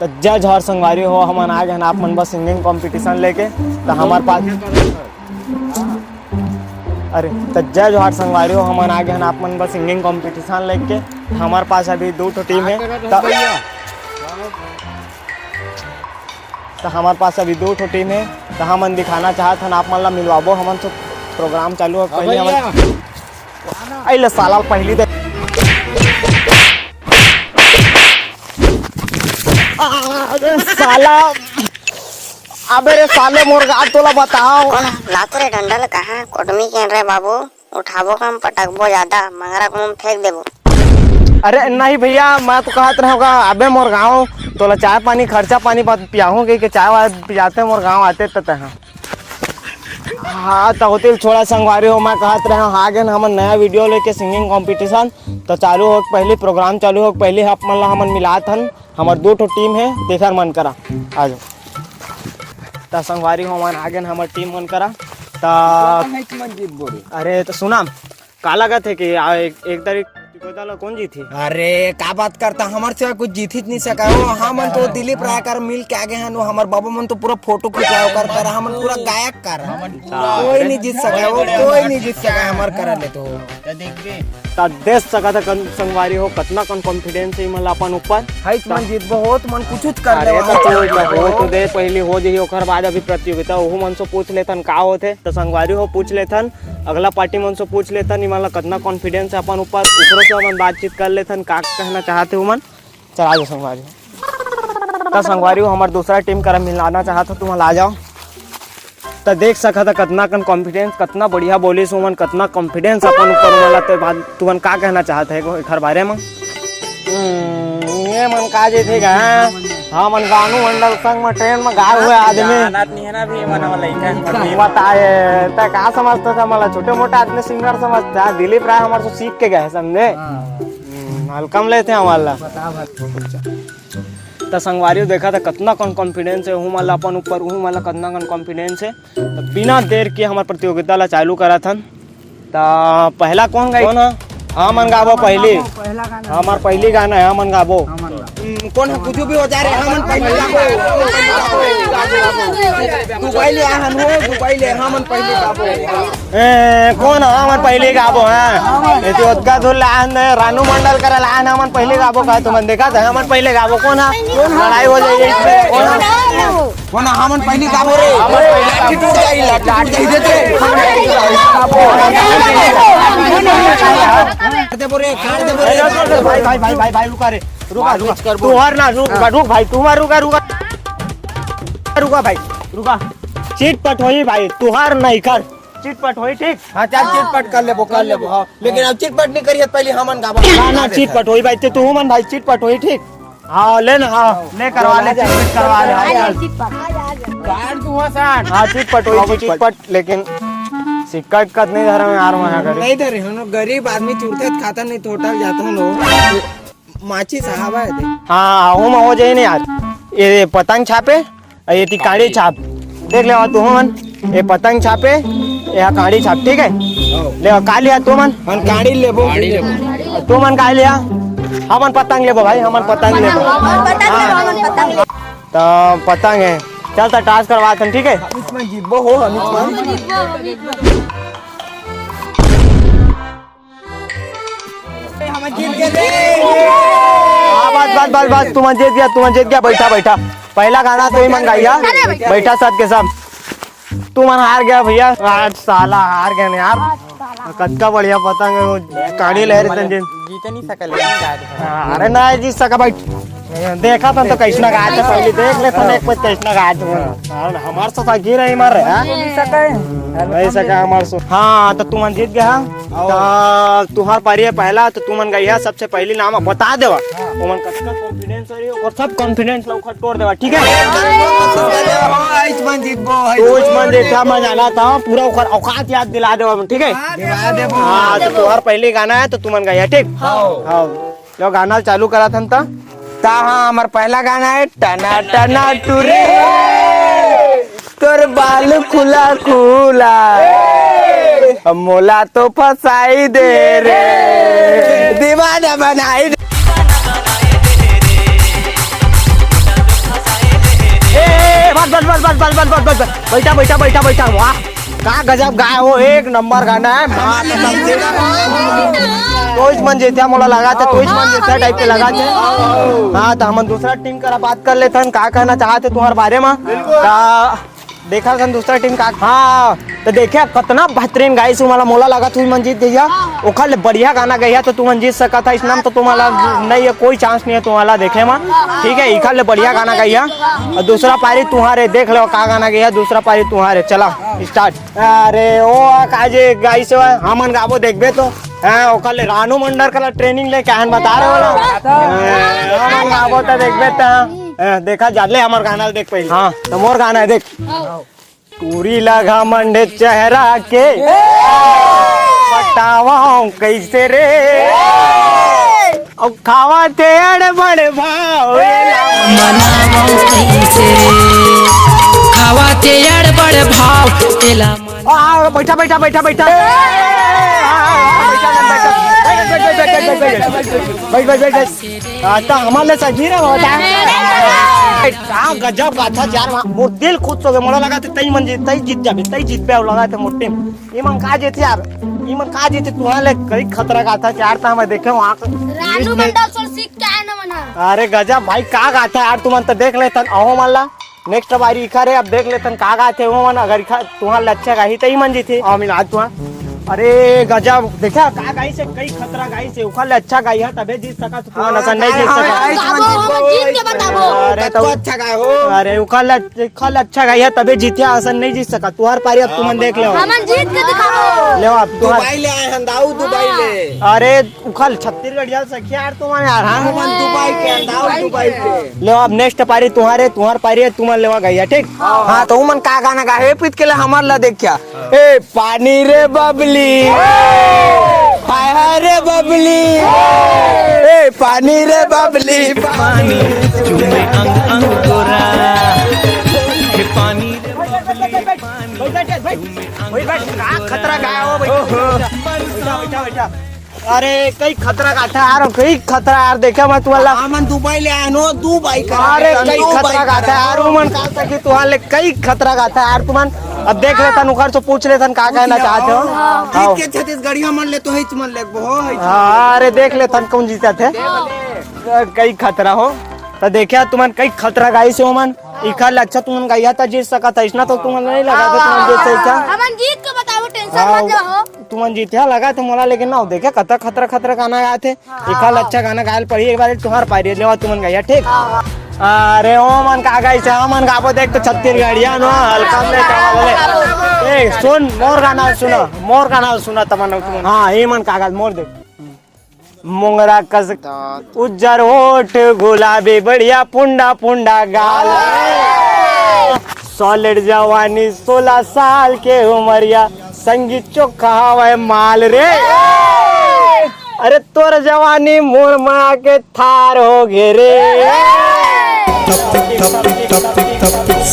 तो जज और संगवारी हो हमन आ गए आप मन बस सिंगिंग कंपटीशन लेके तो हमारे पास अरे तो जज और संगवारी हो हमन आ गए आप मन बस सिंगिंग कंपटीशन लेके हमारे पास अभी 2 टीम है तो हमारे पास अभी 2 टीम है तो हमन दिखाना चाहत हन आप मन ला मिलवाबो हमन तो प्रोग्राम चालू हो पहले हमन अइले साला पहली दे साला अबे रे साले मुर्गा तोला बताओ लातो रे डंडा कहा कोटमी के रे बाबू उठाबो कम पटकबो ज्यादा मंगरा को हम फेंक देबो। अरे नहीं भैया मैं तो कहत रहा होगा अबे मोर गाँव तोला चाय पानी खर्चा पानी पियाहूँ कि चाय वाय पियाते मोर गाँव आते तते हैं। हाँ तो होते छोड़ा संगवारी हो मैं कहत रहा हूँ आगे हमन नया वीडियो लेके सिंगिंग कंपटीशन तो चालू हो पहले प्रोग्राम चालू हो पहले आप मन ला हमन मिलात हन हमार 2 टीम है देखर मन करा आ जाओ तो संगवारी हो मन आगे हमार टीम मन करा तो अरे तो सुना का लगत है कि एक तारीख कौन जीती? अरे का बात करता हमारे से कुछ जीत ही नहीं सका हो हम तो दिलीप राय कर मिल के आगे हैं हमारे बाबू मन तो पूरा फोटो खिंचाओ कर हम पूरा गायक कर कोई नहीं जीत सका वो कोई नहीं जीत सका हमारे कर ले तो देख सका था संगवारी हो कितना कॉन्फिडेंस है मतलब अपन ऊपर है मन जीत बहुत मन कुछ कर ले तो दे पहले हो जही ओकर बाद अभी प्रतियोगिता ओहू मन से पूछ लेथन का होथे तो संगवारी हो पूछ लेथन अगला पार्टी मन से पूछ लेथन मतलब कितना कॉन्फिडेंस है अपन ऊपर ऊपर से मन बातचीत कर लेथन का कहना चाहते हो मन चला जाओ संगवारी तो संगवारी हो हमारे दूसरा टीम कर मिलाना चाहता तुम आ जाओ तो देख सका था कितना कन कॉन्फिडेंस कितना बढ़िया बोली सो मन कितना कॉन्फिडेंस अपन ऊपर वाला तो बाद तुमन का कहना चाहते है घर बारे में ये मन का जे थे गा हाँ मन गानू मंडल संग में ट्रेन में गाए हुए आदमी बताए तो का समझता था मतलब छोटे मोटे आदमी सिंगर समझता दिलीप राय हमारे से सीख के गए समझे हल्कम लेते हैं हमारा तो संगवारी देखा था कितना कॉन्फिडेंस है हूँ मतलब अपन ऊपर हूँ मतलब कितना कॉन्फिडेंस है तो बिना देर के हमारे प्रतियोगिता ला चालू करा था तो पहला कौन गाई कौन हाँ मन गाबो पहली हमार पहली गाना है मन गाबो कौन कुछ भी हो जा रहे हमन पहले गाबो तू पहले आहन हो तू पहले हमन पहले गाबो कौन हमन पहले गाबो हां ये तो उदका धुल आन रानू मंडल कर लान हमन पहले गाबो का तुमन देखा था हमन पहले गाबो कौन लड़ाई हो जाए इसमें कौन हमन पहले गाबो रे लाठी टूट जाई लाठी देते दे बोरे भाई रुका तू हर ना रुक भाई तू रुका भाई रुका चिटपट होई भाई तू हार नहीं कर चिटपट होई ठीक हां चल चिटपट कर लेबो हां लेकिन अब चिटपट नहीं करिए पहले हमन गाबो ना चिटपट होई भाई तू मन भाई चिटपट होई ठीक हाँ ले ना हाँ ले करवा ले कार्ड तू हसन हाँ चिटपट होई चिटपट लेकिन सिक्का इक्का नहीं धरा मैं यार मना कर नहीं धरे हम गरीब आदमी चूरते खाता नहीं तो होटल जाता हूं लोग माची साहब है हाँ हूँ मैं हो जाए नहीं यार ये पतंग छापे ये काड़ी छाप देख ले तू मन ये पतंग छापे ये काड़ी छाप ठीक है ले का लिया तू मन काड़ी लेबो तू मन का लिया हमन पतंग लेबो भाई हमन पतंग लेबो तो पतंग है चल तो टास्क करवा तुम ठीक है इसमें जीतबो हो हम जीत गए बस तुम जीत गया बैठा पहला गाना तो ही मन गाइया बैठा साथ के सब तू मन हार गया भैया आज साला हार गया यार कच्चा बढ़िया पतंग काड़ी लहर जीत नहीं सकल अरे ना जीत सका बैठ देखा था तो कैसना गाय था पहले देख ले था एक पच कैसना गाय था हमार से सागी रही मार ऐसा का हमार से हाँ तो तुम जीत गया तो तुम्हार पारी है पहला तो तुमन गई है सबसे पहली नाम बता देवा तुमन कितना कॉन्फिडेंस है और सब कॉन्फिडेंस लौखट तोड़ देवा ठीक है तो इसमें देखा मैं जाना था पूरा औकात याद दिला देवा ठीक है हाँ तो तुम्हार पहली गाना है तो तुमन गई है ठीक हाँ लो गाना चालू करा था हाँ हमार पहला गाना है टना टना टूरे तोर बाल खुला खुला मोला तो फसाई दे रे दीवाना बनाई बस बस बस बस बस बस बस बैठा बैठा बैठा बैठा वाह का गजब गाय हो एक नंबर गाना है तोच म्हणजे त्या मला लगाते तोच म्हणजे त्या टाइप के लगाते हाँ तो हम दूसरा टीम का बात कर लेते हैं का कहना चाहते तुम्हारे बारे में देखा था दूसरा टीम का हाँ तो देखिए कितना बेहतरीन गाई से मला मोला लगा तू मन जीत गया ओखल बढ़िया गाना गया तो तुम जीत सका था इस नाम तो तुम्हारा नहीं है कोई चांस नहीं है तुम्हारा देखे में ठीक है इखल बढ़िया गाना गया और दूसरा पारी तुम्हारे देख लो का गाना गया दूसरा पारी तुम्हारे चला स्टार्ट अरे ओ काजे गाई से हमन गाबो देखबे तो ओखल रानू मंडर का ट्रेनिंग ले क्या बता रहे हो हमन गाबो तो देखबे तो देखा जाले हमार गाना देख पहले हाँ तो मोर गाना है देख पूरी लगा मंडे चेहरा के बतावाओ कैसे रे अब खावा थे अड़ बड़े भाव मनावो कैसे खावा ते अड़ बड़ भाव तेला बैठा बैठा बैठा बैठा आता हमारे सजी रे होता गजब गाथा यार मोर दिल खुश हो गया मोला लगा तई मंजी तई जीत जाबे तई जीत पे लगा थे मोर टीम ई मन का जेते यार ई मन का जेते तुम्हारे कई खतरा गाथा यार ता मैं देखे वहां रानू मंडल सर सीख क्या है ना मना अरे गजब भाई का गाथा यार तुम तो देख लेतन अहो मानला नेक्स्ट बारी इखा रे अब देख लेतन का गाथे वो मन अगर इखा तुम्हारे अच्छा गाही तई मंजी थी आ मिला तुआ अरे गजब देखा का गाई से कई खतरा गाई से उखल अच्छा गाई है तबे जीत सका तू नसन नहीं जीत सका जीत के बताबो अरे तो अच्छा गाय हो अरे उखल अच्छा गाई है तबे जीतिया आसन नहीं जीत सका तुहार पारी अब तुमन देख ले हमन जीत के दिखाओ ले अब दुबई ले आए हैं दाऊ दुबई ले अरे उखल छत्तीसगढ़ जा सखिया यार तुमन यार हां दुबई के दाऊ दुबई के ले अब नेक्स्ट पारी तुम्हारे तुहार पारी है तुमन लेवा गई है ठीक हाँ तो उमन का गाना गा हे पीत के लिए हमार ला देख क्या ए पानी रे बबली हाय हाय रे बबली ए पानी रे बबली पानी चुमे अंग अंग गोरा हे पानी खतरा गाया हो बैठा बैठा अरे कई खतरा गाथा यार कई खतरा यार देखा मैं तुम्हारा हमन दुबई ले आए नो दुबई का अरे कई खतरा गाथा यार उमन का सकी तुम्हारे कई खतरा गाथा यार तुमन अब देख लेता नुकर से पूछ लेतन का कहना चाहते हो जीत के छत्तीसगढ़िया मन ले तो हिच मन ले हो अरे देख लेतन कौन जीता थे कई खतरा हो तो देखिया तुमन कई खतरा गाई से मन इखल अच्छा तुमन गाया था जीत सका था इसना तो तुमन नहीं लगा था तुमन जीत सका हमन जीत के बताओ टेंशन मत लो तुमन जीतिया लगा थे मोला लेकिन ना देखे खतरा खतरा खतरा गाना गाए थे इखल अच्छा गाना गायल पड़ी एक बार तुम्हार पारी लेवा तुमन गाया ठीक अरे ओ मन का गाई से मन गाबो देख तो छत्तीसगढ़िया नो हल्का में चावल ए सुन मोर गाना सुना तमन तुमन हां ए मन का गाल मोर देख मुंगरा कस उज्जर होठ गुलाबी बढ़िया पुंडा पुंडा गाल सॉलिड जवानी 16 साल के उमरिया संगीत चोखा हवा माल रे अरे तोर जवानी मोर मा के थार हो गे रे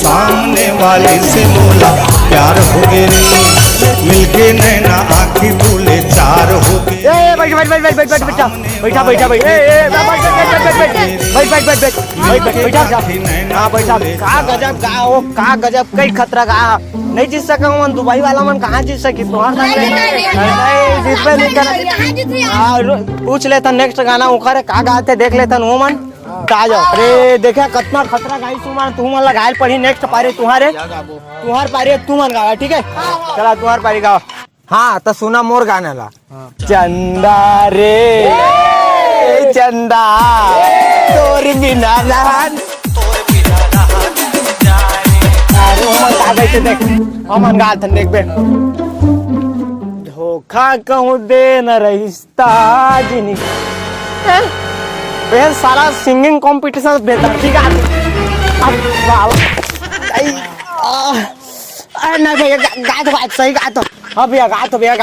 सामने वाले से बोला प्यार हो गए मिलके नैना आँखी बोले चार हो गए का गजब कई खतरा गा नहीं जीत सका मन दुबई वाला मन कहाँ जीत सकी पूछ लेता नेक्स्ट गाना उखरे का गाते देख लेता वो मन आ जाओ अरे देखा कितना खतरा गाई तुम तुम मन लगायल पड़ी नेक्स्ट पारी तुम्हारे तुम्हार पारी तू मन गावा ठीक है चला तुम्हार पारी गावा हाँ तो सुना मोर गाना ला चंदा रे चंदा तोर बिना रहन अरे हमन का गई देख हमन गात देख बे धोखा कहूँ दे न रिश्ता जिनी बेहद सारा सिंगिंग कंपटीशन बेहतर ठीक है नहीं भैया गा तो बात सही गा तो हाँ भैया गा तो भैया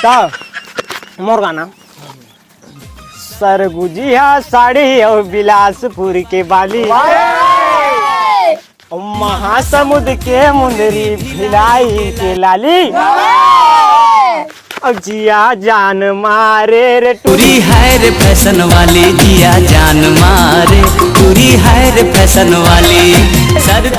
तो मोर गाना सरगुजिया साड़ी और बिलासपुर के बाली महासमुद्र के मुंदरी भिलाई के लाली जिया जान मारे रे टूरी है रे फैशन वाली जिया जान मारे टूरी है रे फैशन वाली सर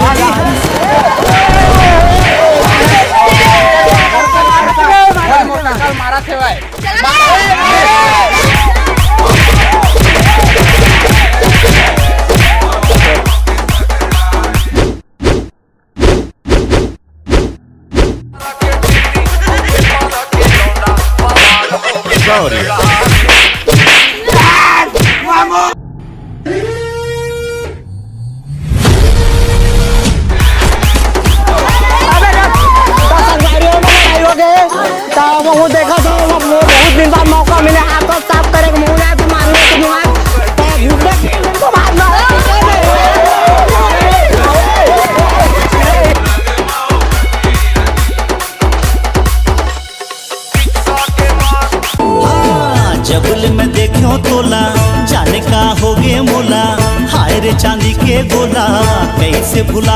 वो देखा था वो बहुत दिन बाद मौका मिला आपको साफ करे के मुंह तो मारने के बाद तो मारना जबल में देखो तोला जाने का हो गे मोला हाय रे चांदी के गोला कैसे भुला